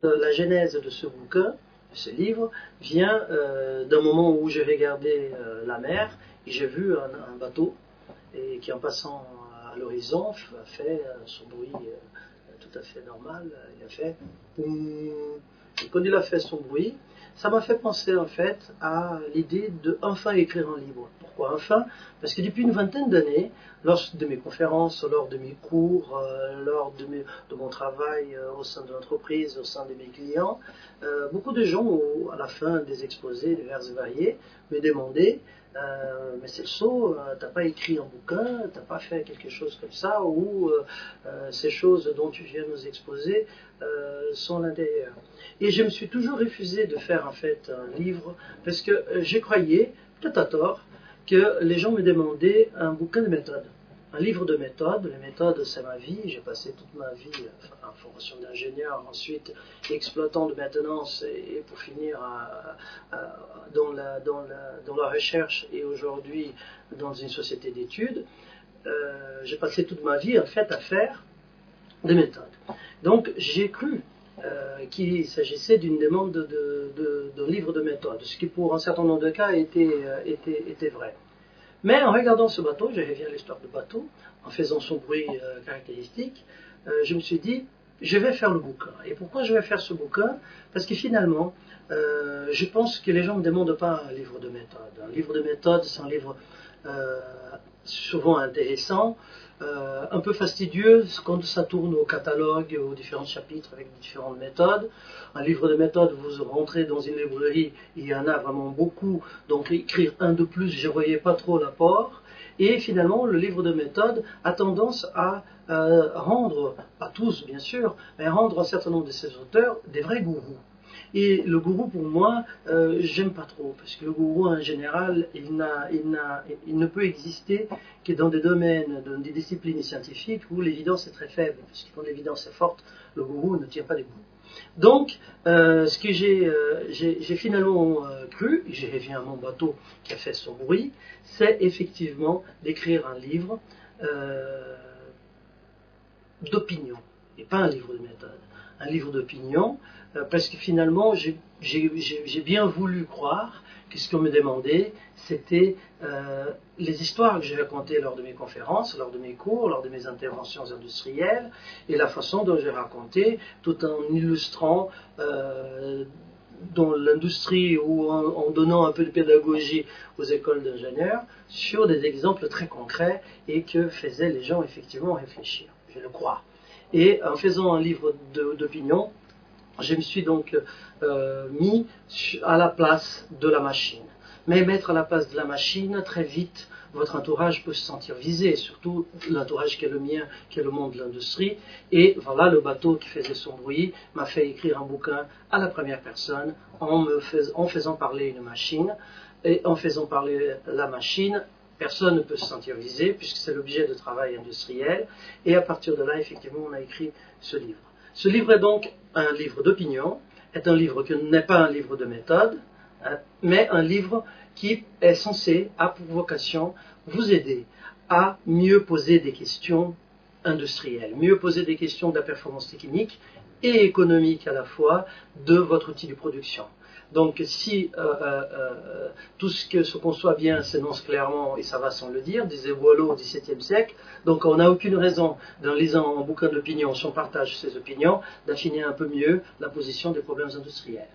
La genèse de ce bouquin, de ce livre, vient d'un moment où j'ai regardé la mer et j'ai vu un bateau et qui, en passant à l'horizon, a fait son bruit tout à fait normal. Il a fait poum. Et quand il a fait son bruit, ça m'a fait penser en fait à l'idée de enfin écrire un livre. Pourquoi enfin? Parce que depuis une vingtaine d'années, lors de mes conférences, lors de mes cours, lors de mon travail au sein de l'entreprise, au sein de mes clients, beaucoup de gens, à la fin des exposés divers et variés, me demandaient mais Celso, t'as pas écrit un bouquin, t'as pas fait quelque chose comme ça, ou ces choses dont tu viens nous exposer sont l'intérieur. Et je me suis toujours refusé de faire en fait un livre, parce que je croyais, peut-être à tort, que les gens me demandaient un bouquin de méthode. Un livre de méthode. Les méthodes, c'est ma vie. J'ai passé toute ma vie en formation d'ingénieur, ensuite exploitant de maintenance et pour finir dans la recherche et aujourd'hui dans une société d'études. J'ai passé toute ma vie en fait à faire des méthodes. Donc j'ai cru qu'il s'agissait d'une demande d'un livre de méthode, ce qui pour un certain nombre de cas était vrai. Mais en regardant ce bateau, je reviens à l'histoire du bateau, en faisant son bruit caractéristique, je me suis dit, je vais faire le bouquin. Et pourquoi je vais faire ce bouquin? Parce que finalement, je pense que les gens ne demandent pas un livre de méthode. Un livre de méthode, c'est un livre souvent intéressant, un peu fastidieux quand ça tourne au catalogue, aux différents chapitres avec différentes méthodes. Un livre de méthode, vous rentrez dans une librairie, il y en a vraiment beaucoup, donc écrire un de plus, je ne voyais pas trop l'apport. Et finalement, le livre de méthode a tendance à rendre, pas tous bien sûr, mais rendre un certain nombre de ces auteurs des vrais gourous. Et le gourou, pour moi, j'aime pas trop, parce que le gourou, en général, il ne peut exister que dans des domaines, dans des disciplines scientifiques où l'évidence est très faible, parce que quand l'évidence est forte, le gourou ne tient pas debout. Donc, ce que j'ai finalement cru, et j'ai revu à mon bateau qui a fait son bruit, c'est effectivement d'écrire un livre d'opinion, et pas un livre de méthode. Un livre d'opinion, parce que finalement, j'ai bien voulu croire que ce qu'on me demandait, c'était les histoires que j'ai racontées lors de mes conférences, lors de mes cours, lors de mes interventions industrielles, et la façon dont j'ai raconté, tout en illustrant dans l'industrie ou en donnant un peu de pédagogie aux écoles d'ingénieurs, sur des exemples très concrets et que faisaient les gens effectivement réfléchir. Je le crois. Et en faisant un livre d'opinion, je me suis donc mis à la place de la machine. Mais mettre à la place de la machine, très vite, votre entourage peut se sentir visé, surtout l'entourage qui est le mien, qui est le monde de l'industrie. Et voilà, le bateau qui faisait son bruit m'a fait écrire un bouquin à la première personne en faisant parler une machine. Et en faisant parler la machine, personne ne peut se sentir visé, puisque c'est l'objet de travail industriel. Et à partir de là, effectivement, on a écrit ce livre. Ce livre est donc un livre d'opinion, est un livre qui n'est pas un livre de méthode, mais un livre qui est censé, a pour vocation, vous aider à mieux poser des questions industrielles, mieux poser des questions de la performance technique et économique à la fois de votre outil de production. Donc si tout ce qu'on soit bien s'énonce clairement, et ça va sans le dire, disait Boileau au XVIIe siècle, donc on n'a aucune raison, en lisant un bouquin d'opinion, si on partage ses opinions, d'affiner un peu mieux la position des problèmes industriels.